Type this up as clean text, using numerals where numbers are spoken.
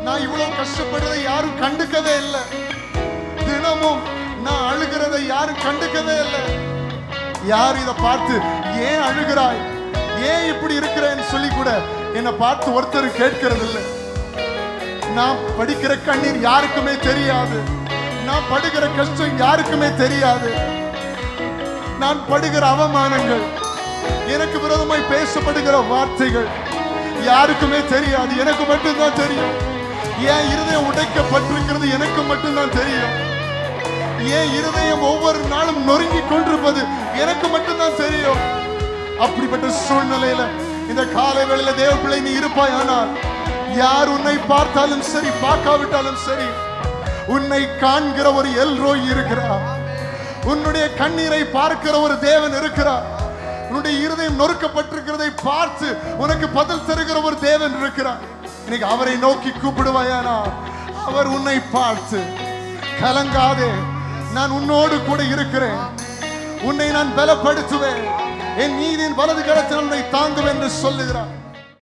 நான் இவ்வளவு கஷ்டப்படுறதை யாரும் கண்டுக்கவே இல்லை. தினமும் நான் அழுகிறதை யாரும் கண்டுக்கவே இல்லை. யார் இதை பார்த்து ஏன் அழுகிறாய், ஏன் இப்படி இருக்கிறேன்னு சொல்லி கூட என்னை பார்த்து ஒருத்தர் கேட்கிறது இல்லை. நான் படிக்கிற கண்ணீர் யாருக்குமே தெரியாது. நான் படுகிற கஷ்டம் யாருக்குமே தெரியாது. நான் படுகிற அவமானங்கள், எனக்கு விரோதமாய் பேசப்படுகிற வார்த்தைகள் யாருக்குமே தெரியாது. எனக்கு மட்டும்தான் தெரியும். என் இருதயம் உடைக்கப்பட்டிருக்கிறது எனக்கு மட்டும்தான் தெரியும். என் இருதயம் ஒவ்வொரு நாளும் நொறுங்கி கொண்டிருப்பது எனக்கு மட்டும்தான் தெரியும். அப்படிப்பட்ட சூழ்நிலையில இந்த காலை வேளையில தேவ பிள்ளை நீ இருப்பாய். ஆனால் யார் உன்னை பார்த்தாலும் சரி, பார்க்காவிட்டாலும் சரி, உன்னை காண்கிற ஒரு எல்ரோய் இருக்கிறார். உன்னுடைய கண்ணீரை பார்க்கிற ஒரு தேவன் இருக்கிறார். உன்னுடைய இருதயம் நொறுக்கப்பட்டிருக்கிறதை பார்த்து உனக்கு பதில் தருகிற ஒரு தேவன் இருக்கிறார். இன்னைக்கு அவரை நோக்கி கூப்பிடுவாயானா அவர் உன்னை பார்த்து, கலங்காதே, நான் உன்னோடு கூட இருக்கிறேன், உன்னை நான் பலப்படுத்துவேன், என் நீதியின் வலது கரத்தில் உன்னை தாங்குவேன் என்று சொல்லுகிறார்.